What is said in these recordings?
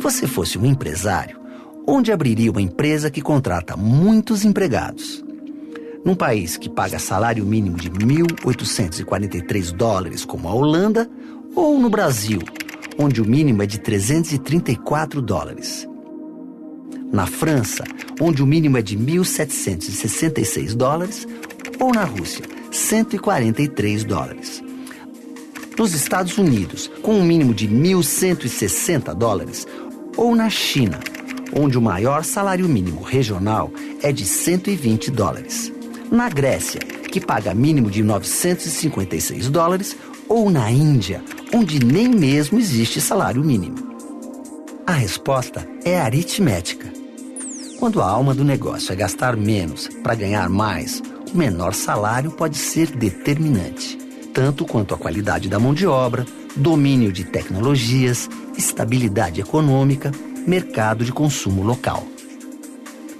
você fosse um empresário, onde abriria uma empresa que contrata muitos empregados? Num país que paga salário mínimo de $1.843, como a Holanda, ou no Brasil, onde o mínimo é de $334? Na França, onde o mínimo é de $1.766, ou na Rússia, $143. Nos Estados Unidos, com um mínimo de $1.160, ou na China, onde o maior salário mínimo regional é de $120. Na Grécia, que paga mínimo de $956, ou na Índia, onde nem mesmo existe salário mínimo. A resposta é aritmética. Quando a alma do negócio é gastar menos para ganhar mais, o menor salário pode ser determinante, tanto quanto a qualidade da mão de obra, domínio de tecnologias, estabilidade econômica, mercado de consumo local.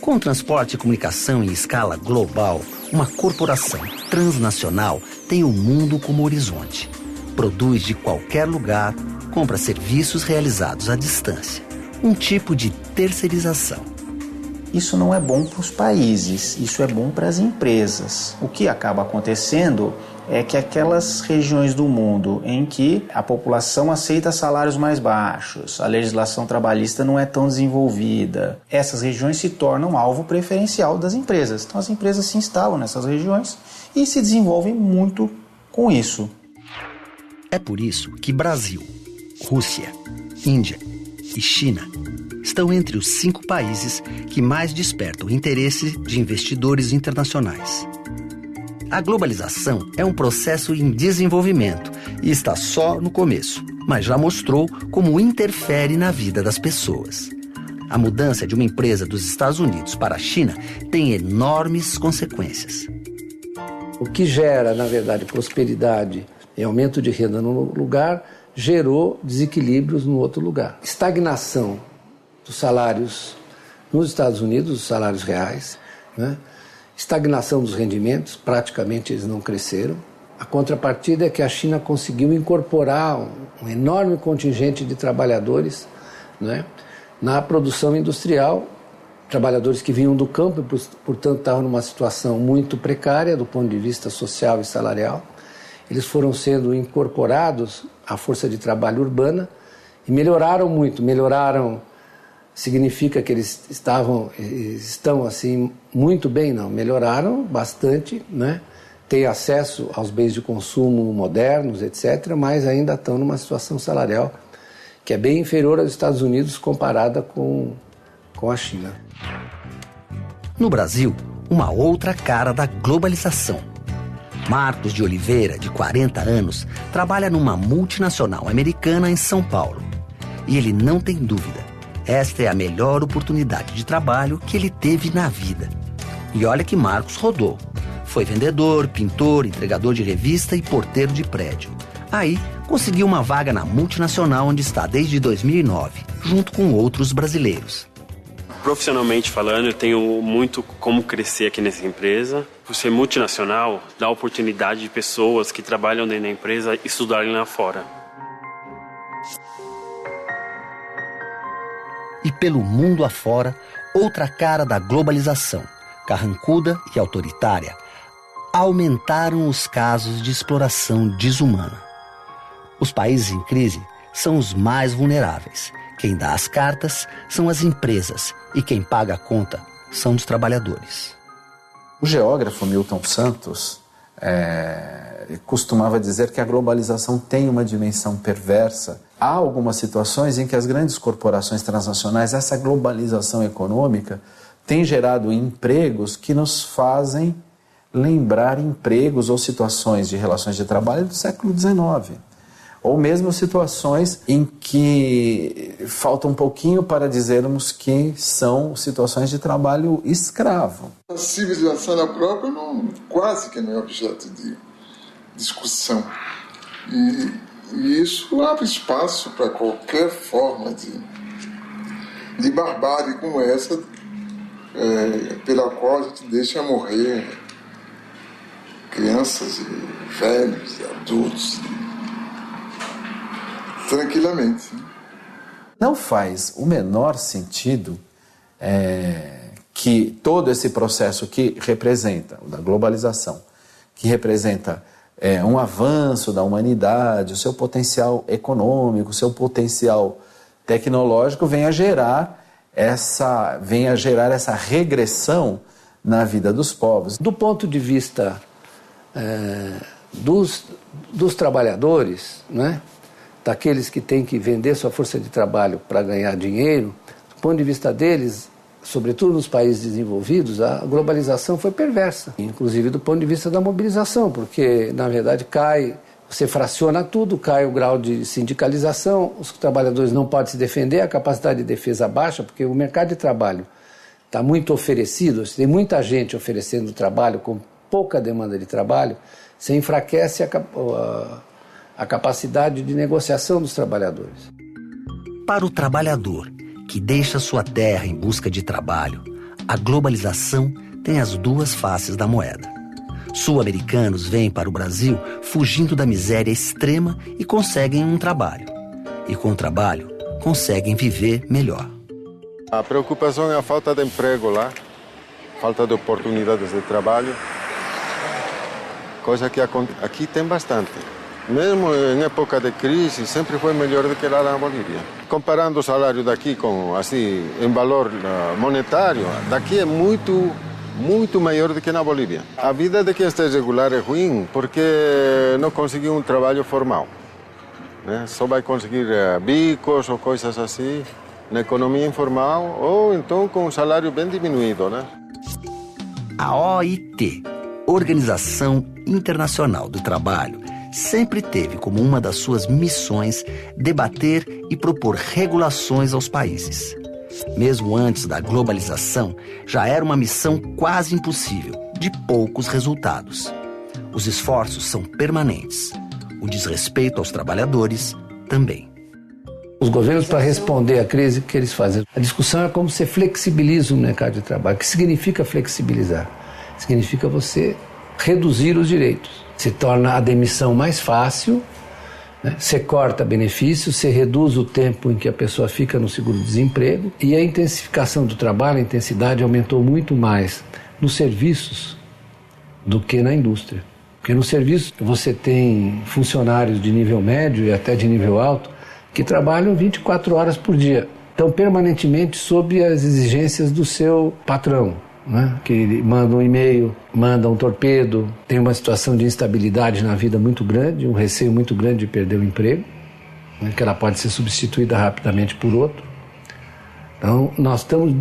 Com transporte e comunicação em escala global, uma corporação transnacional tem o mundo como horizonte. Produz de qualquer lugar, compra serviços realizados à distância. Um tipo de terceirização. Isso não é bom para os países, isso é bom para as empresas. O que acaba acontecendo é que aquelas regiões do mundo em que a população aceita salários mais baixos, a legislação trabalhista não é tão desenvolvida, essas regiões se tornam alvo preferencial das empresas. Então as empresas se instalam nessas regiões e se desenvolvem muito com isso. É por isso que Brasil, Rússia, Índia e China estão entre os 5 países que mais despertam o interesse de investidores internacionais. A globalização é um processo em desenvolvimento e está só no começo, mas já mostrou como interfere na vida das pessoas. A mudança de uma empresa dos Estados Unidos para a China tem enormes consequências. O que gera, na verdade, prosperidade e aumento de renda num lugar, gerou desequilíbrios no outro lugar. Estagnação dos salários nos Estados Unidos, os salários reais, né? Estagnação dos rendimentos, praticamente eles não cresceram. A contrapartida é que a China conseguiu incorporar um enorme contingente de trabalhadores, né, na produção industrial, trabalhadores que vinham do campo e, portanto, estavam numa situação muito precária do ponto de vista social e salarial. Eles foram sendo incorporados à força de trabalho urbana e melhoraram muito, significa que eles estão assim muito bem? Não, melhoraram bastante, né? Têm acesso aos bens de consumo modernos, etc., mas ainda estão numa situação salarial que é bem inferior aos Estados Unidos comparada com a China. No Brasil, uma outra cara da globalização. Marcos de Oliveira, de 40 anos, trabalha numa multinacional americana em São Paulo. E ele não tem dúvida. Esta é a melhor oportunidade de trabalho que ele teve na vida. E olha que Marcos rodou. Foi vendedor, pintor, entregador de revista e porteiro de prédio. Aí, conseguiu uma vaga na multinacional onde está desde 2009, junto com outros brasileiros. Profissionalmente falando, eu tenho muito como crescer aqui nessa empresa. Por ser multinacional, dá oportunidade de pessoas que trabalham dentro da empresa estudarem lá fora. E pelo mundo afora, outra cara da globalização, carrancuda e autoritária, aumentaram os casos de exploração desumana. Os países em crise são os mais vulneráveis. Quem dá as cartas são as empresas e quem paga a conta são os trabalhadores. O geógrafo Milton Santos costumava dizer que a globalização tem uma dimensão perversa. Há algumas situações em que as grandes corporações transnacionais, essa globalização econômica, tem gerado empregos que nos fazem lembrar empregos ou situações de relações de trabalho do século XIX. Ou mesmo situações em que falta um pouquinho para dizermos que são situações de trabalho escravo. A civilização própria quase que não é objeto de discussão. E isso abre espaço para qualquer forma de barbárie como essa, pela qual a gente deixa morrer crianças, e velhos, e adultos, tranquilamente. Não faz o menor sentido que todo esse processo que representa, da globalização, que representa um avanço da humanidade, o seu potencial econômico, o seu potencial tecnológico, venha gerar essa regressão na vida dos povos. Do ponto de vista dos trabalhadores, né, daqueles que têm que vender sua força de trabalho para ganhar dinheiro, do ponto de vista deles, sobretudo nos países desenvolvidos, a globalização foi perversa, inclusive do ponto de vista da mobilização, porque, na verdade, você fraciona tudo, cai o grau de sindicalização, os trabalhadores não podem se defender, a capacidade de defesa baixa, porque o mercado de trabalho está muito oferecido, tem muita gente oferecendo trabalho com pouca demanda de trabalho, você enfraquece a capacidade de negociação dos trabalhadores. Para o trabalhador que deixa sua terra em busca de trabalho, a globalização tem as duas faces da moeda. Sul-americanos vêm para o Brasil fugindo da miséria extrema e conseguem um trabalho. E com o trabalho, conseguem viver melhor. A preocupação é a falta de emprego lá, falta de oportunidades de trabalho, coisa que aqui tem bastante. Mesmo em época de crise, sempre foi melhor do que lá na Bolívia. Comparando o salário daqui com, assim, em valor monetário, daqui é muito maior do que na Bolívia. A vida de quem está irregular é ruim porque não conseguiu um trabalho formal, né? Só vai conseguir bicos ou coisas assim na economia informal ou então com um salário bem diminuído, né? A OIT, Organização Internacional do Trabalho, sempre teve como uma das suas missões debater e propor regulações aos países. Mesmo antes da globalização, já era uma missão quase impossível, de poucos resultados. Os esforços são permanentes. O desrespeito aos trabalhadores também. Os governos, para responder à crise, o que eles fazem? A discussão é como você flexibiliza o mercado de trabalho. O que significa flexibilizar? Significa você reduzir os direitos. Se torna a demissão mais fácil, né? Você corta benefícios, você reduz o tempo em que a pessoa fica no seguro-desemprego e a intensificação do trabalho, a intensidade aumentou muito mais nos serviços do que na indústria. Porque no serviço você tem funcionários de nível médio e até de nível alto que trabalham 24 horas por dia. Estão permanentemente sob as exigências do seu patrão, né? Que manda um e-mail, manda um torpedo, tem uma situação de instabilidade na vida muito grande, um receio muito grande de perder o emprego, né? Que ela pode ser substituída rapidamente por outro. Então, nós estamos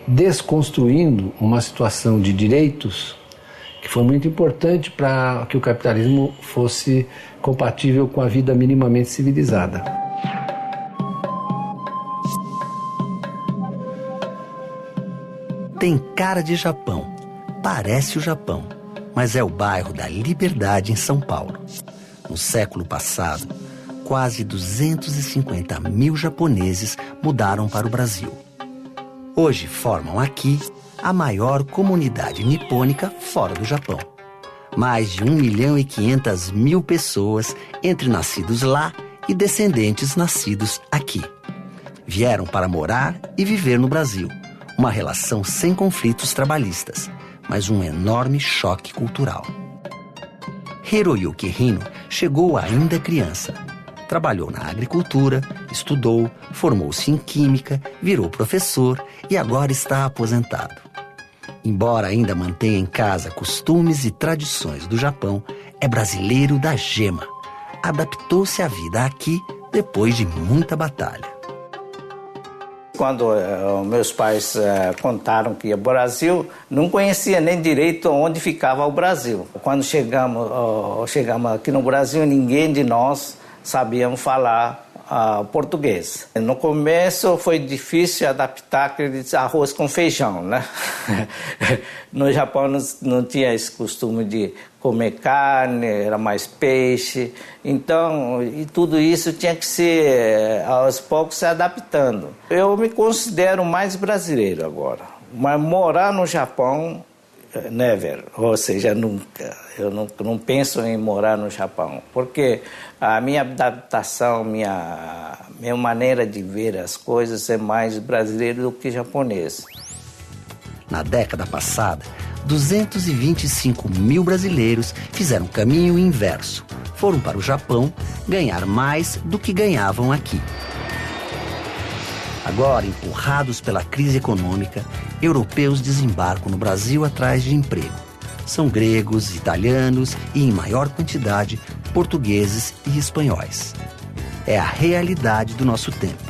desconstruindo uma situação de direitos que foi muito importante para que o capitalismo fosse compatível com a vida minimamente civilizada. Tem cara de Japão, parece o Japão, mas é o bairro da Liberdade em São Paulo. No século passado, quase 250 mil japoneses mudaram para o Brasil. Hoje formam aqui a maior comunidade nipônica fora do Japão. Mais de 1.500.000 pessoas, entre nascidos lá e descendentes nascidos aqui. Vieram para morar e viver no Brasil. Uma relação sem conflitos trabalhistas, mas um enorme choque cultural. Hiroyuki Hino chegou ainda criança. Trabalhou na agricultura, estudou, formou-se em química, virou professor e agora está aposentado. Embora ainda mantenha em casa costumes e tradições do Japão, é brasileiro da gema. Adaptou-se à vida aqui depois de muita batalha. Quando meus pais contaram que ia ao Brasil, não conhecia nem direito onde ficava o Brasil. Quando chegamos aqui no Brasil, ninguém de nós sabíamos falar português. No começo foi difícil adaptar aquele arroz com feijão, né? No Japão não tinha esse costume de comer carne, era mais peixe. Então, e tudo isso tinha que ser, aos poucos, se adaptando. Eu me considero mais brasileiro agora, mas morar no Japão, Never, ou seja, nunca. Eu não penso em morar no Japão, porque a minha adaptação, minha maneira de ver as coisas é mais brasileira do que japonesa. Na década passada, 225 mil brasileiros fizeram o caminho inverso. Foram para o Japão ganhar mais do que ganhavam aqui. Agora, empurrados pela crise econômica, europeus desembarcam no Brasil atrás de emprego. São gregos, italianos e, em maior quantidade, portugueses e espanhóis. É a realidade do nosso tempo,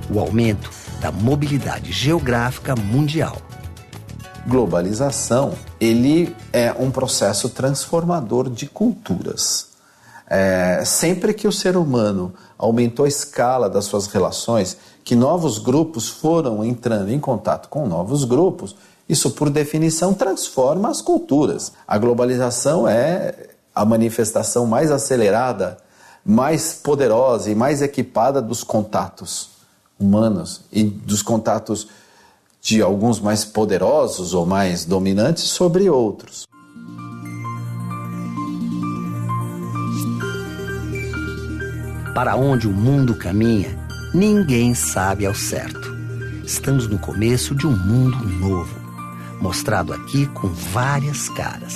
o aumento da mobilidade geográfica mundial. Globalização, ele é um processo transformador de culturas. Sempre que o ser humano aumentou a escala das suas relações, que novos grupos foram entrando em contato com novos grupos, isso, por definição, transforma as culturas. A globalização é a manifestação mais acelerada, mais poderosa e mais equipada dos contatos humanos e dos contatos de alguns mais poderosos ou mais dominantes sobre outros. Para onde o mundo caminha, ninguém sabe ao certo. Estamos no começo de um mundo novo, mostrado aqui com várias caras.